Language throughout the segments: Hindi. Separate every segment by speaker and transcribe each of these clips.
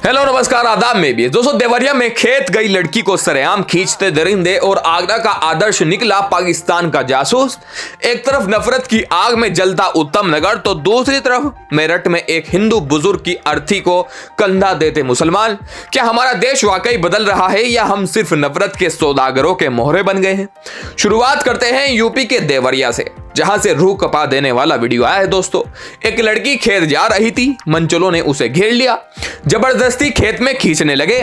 Speaker 1: हेलो नमस्कार आदाब में भी दोस्तों। देवरिया में खेत गई लड़की को सरेआम खींचते दरिंदे और आगरा का आदर्श निकला पाकिस्तान का जासूस। एक तरफ नफरत की आग में जलता उत्तम नगर तो दूसरी तरफ मेरठ में एक हिंदू बुजुर्ग की अर्थी को कंधा देते मुसलमान। क्या हमारा देश वाकई बदल रहा है या हम सिर्फ नफरत के सौदागरों के मोहरे बन गए हैं? शुरुआत करते हैं यूपी के देवरिया से, जहां से रूह कपा देने वाला वीडियो आया है दोस्तों। एक लड़की खेत जा रही थी, मनचलों ने उसे घेर लिया, जबरदस्ती खेत में खींचने लगे।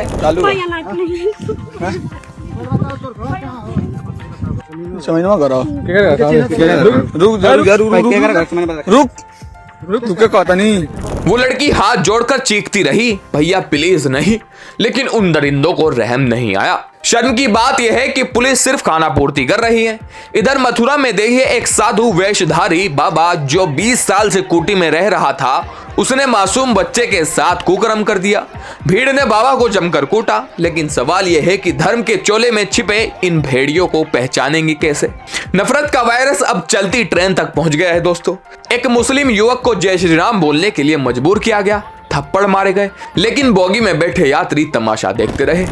Speaker 1: वो लड़की हाथ जोड़कर चीखती रही, भैया प्लीज नहीं, लेकिन उन दरिंदों को रहम नहीं आया। शर्म की बात यह है कि पुलिस सिर्फ खाना पूर्ति कर रही है। इधर मथुरा में देखिए एक साधु वेशधारी बाबा जो 20 साल से कुटी में रह रहा था, उसने मासूम बच्चे के साथ कुकर्म कर दिया। भीड़ ने बाबा को जमकर कूटा, लेकिन सवाल यह है कि धर्म के चोले में छिपे इन भेड़ियों को पहचानेंगे कैसे? नफरत का वायरस अब चलती ट्रेन तक पहुंच गया है दोस्तों। एक मुस्लिम युवक को जय श्री राम बोलने के लिए मजबूर किया गया, थप्पड़ मारे गए, लेकिन बोगी में बैठे यात्री तमाशा देखते रहे।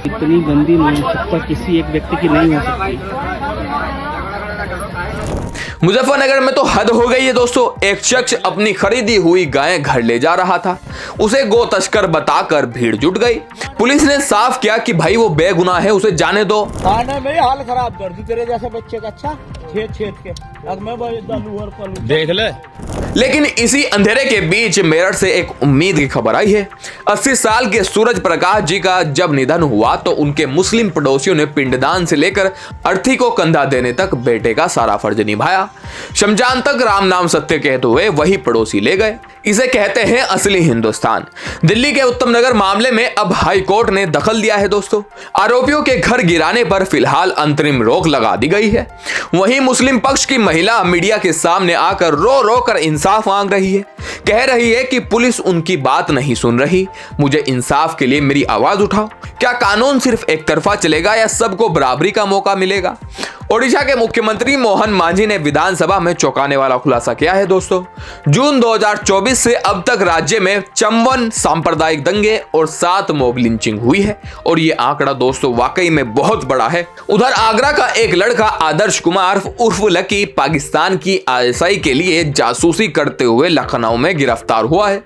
Speaker 2: इतनी गंदी मानसिकता किसी एक व्यक्ति की नहीं हो सकती।
Speaker 1: मुजफ्फरनगर में तो हद हो गई है दोस्तों। एक शख्स अपनी खरीदी हुई गायें घर ले जा रहा था, उसे गो तस्कर बताकर भीड़ जुट गई। पुलिस ने साफ किया कि भाई वो बेगुनाह है, उसे जाने दो।
Speaker 3: खाने में हाल खराब कर दी तेरे जैसे बच्चे का। अच्छा छेद के अब मैं देख ले।
Speaker 1: लेकिन इसी अंधेरे के बीच मेरठ से एक उम्मीद की खबर आई है। 80 साल के सूरज प्रकाश जी का जब निधन हुआ तो उनके मुस्लिम पड़ोसियों ने पिंडदान से लेकर अर्थी को कंधा देने तक बेटे का सारा फर्ज निभाया। शमशान तक राम नाम सत्य कहते हुए वही पड़ोसी ले गए। इसे कहते हैं असली हिंदुस्तान। दिल्ली के उत्तम नगर मामले में अब हाई कोर्ट ने दखल दिया है दोस्तों। आरोपियों के घर गिराने पर फिलहाल अंतरिम रोक लगा दी गई है। वहीं मुस्लिम पक्ष की महिला मीडिया के सामने आकर रो रो कर इंसाफ मांग रही है। कह रही है कि पुलिस उनकी बात नहीं सुन रही, मुझे इंसाफ के लिए मेरी आवाज उठाओ। क्या कानून सिर्फ एक तरफा चलेगा या सबको बराबरी का मौका मिलेगा? ओडिशा के मुख्यमंत्री मोहन मांझी ने विधानसभा में चौंकाने वाला खुलासा किया है दोस्तों। जून 2024 से अब तक राज्य में 54 सांप्रदायिक दंगे और 7 मॉब लिंचिंग हुई है, और ये आंकड़ा दोस्तों वाकई में बहुत बड़ा है। उधर आगरा का एक लड़का आदर्श कुमार उर्फ लकी पाकिस्तान की आईएसआई के लिए जासूसी करते हुए लखनऊ में गिरफ्तार हुआ है।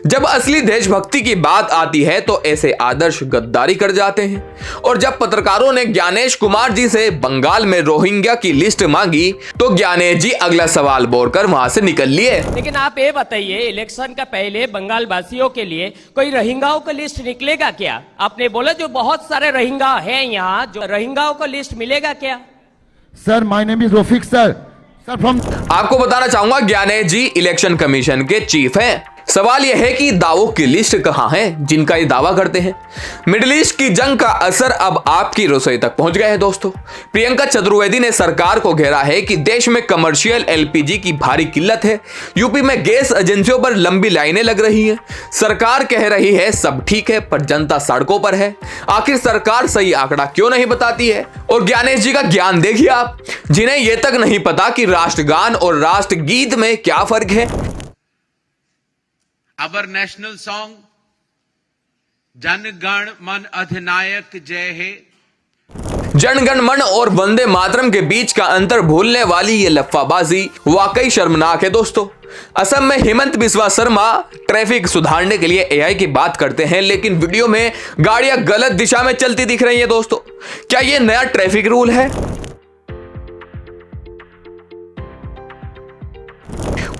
Speaker 1: जब असली देशभक्ति की बात आती है तो ऐसे आदर्श गद्दारी कर जाते हैं। और जब पत्रकारों ने ज्ञानेश कुमार जी से बंगाल में रोहिंग्या की लिस्ट मांगी तो ज्ञानेश जी अगला सवाल बोलकर वहां से निकल लिए।
Speaker 4: लेकिन आप ये बताइए, इलेक्शन का पहले बंगाल वासियों के लिए कोई रोहिंग्याओं का लिस्ट निकलेगा क्या? आपने बोला जो बहुत सारे रोहिंग्या हैं यहाँ, जो रोहिंग्याओं का लिस्ट मिलेगा क्या?
Speaker 5: Sir my name is Rafiq sir from.
Speaker 1: आपको बताना चाहूंगा ज्ञानेश जी इलेक्शन कमीशन के चीफ हैं। सवाल यह है कि दावों की लिस्ट कहां है जिनका ये दावा करते हैं? मिडिल ईस्ट की जंग का असर अब आपकी रसोई तक पहुंच गया है दोस्तों। प्रियंका चतुर्वेदी ने सरकार को घेरा है कि देश में कमर्शियल एलपीजी की भारी किल्लत है। यूपी में गैस एजेंसियों पर लंबी लाइनें लग रही हैं। सरकार कह रही है सब ठीक है, पर जनता सड़कों पर है। आखिर सरकार सही आंकड़ा क्यों नहीं बताती है? और ज्ञानेश जी का ज्ञान देखिए आप, जिन्हें यह तक नहीं पता कि राष्ट्रगान और राष्ट्रगीत में क्या फर्क है।
Speaker 6: Our national song Jana Gana मन अधिनायक जय हे।
Speaker 1: जनगण मन और वंदे मातरम के बीच का अंतर भूलने वाली ये लफ्फाबाजी वाकई शर्मनाक है दोस्तों। असम में हेमंत बिस्वा शर्मा ट्रैफिक सुधारने के लिए एआई की बात करते हैं, लेकिन वीडियो में गाड़ियां गलत दिशा में चलती दिख रही हैं दोस्तों। क्या ये नया ट्रैफिक रूल है?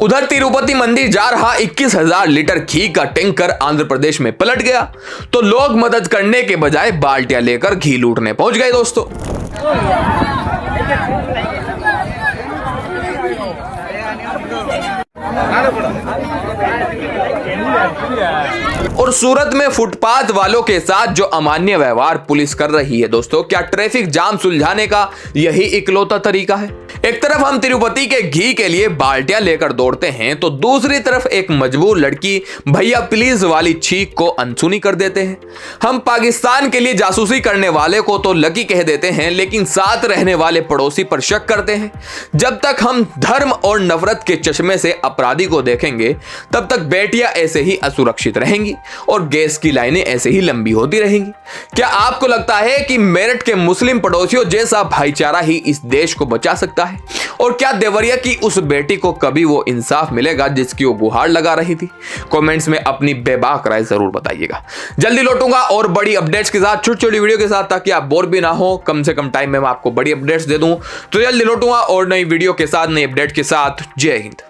Speaker 1: उधर तिरुपति मंदिर जा रहा 21,000 लीटर घी का टैंकर आंध्र प्रदेश में पलट गया तो लोग मदद करने के बजाय बाल्टियां लेकर घी लूटने पहुंच गए दोस्तों। और सूरत में फुटपाथ वालों के साथ जो अमान्य व्यवहार पुलिस कर रही है दोस्तों, क्या ट्रैफिक जाम सुलझाने का यही इकलौता तरीका है? एक तरफ हम तिरुपति के घी के लिए बाल्टियां लेकर दौड़ते हैं तो दूसरी तरफ एक मजबूर लड़की भैया प्लीज वाली छींक को अनसुनी कर देते हैं। हम पाकिस्तान के लिए जासूसी करने वाले को तो लकी कह देते हैं, लेकिन साथ रहने वाले पड़ोसी पर शक करते हैं। जब तक हम धर्म और नफरत के चश्मे से अपराधी को देखेंगे तब तक बेटियां ऐसे ही असुरक्षित रहेंगी और गैस की लाइनें ऐसे ही लंबी होती रहेंगी। क्या आपको लगता है कि मेरठ के मुस्लिम पड़ोसियों जैसा भाईचारा ही इस देश को बचा सकता है? और क्या देवरिया की उस बेटी को कभी वो इंसाफ मिलेगा जिसकी वो गुहार लगा रही थी? कमेंट्स में अपनी बेबाक राय जरूर बताइएगा। जल्दी लौटूंगा और बड़ी अपडेट्स के साथ, छोटी छोटी वीडियो के साथ, ताकि आप बोर भी ना हो। कम से कम टाइम में मैं आपको बड़ी अपडेट्स दे दूं। तो जल्दी लौटूंगा और नई वीडियो के साथ, नई अपडेट के साथ। जय हिंद।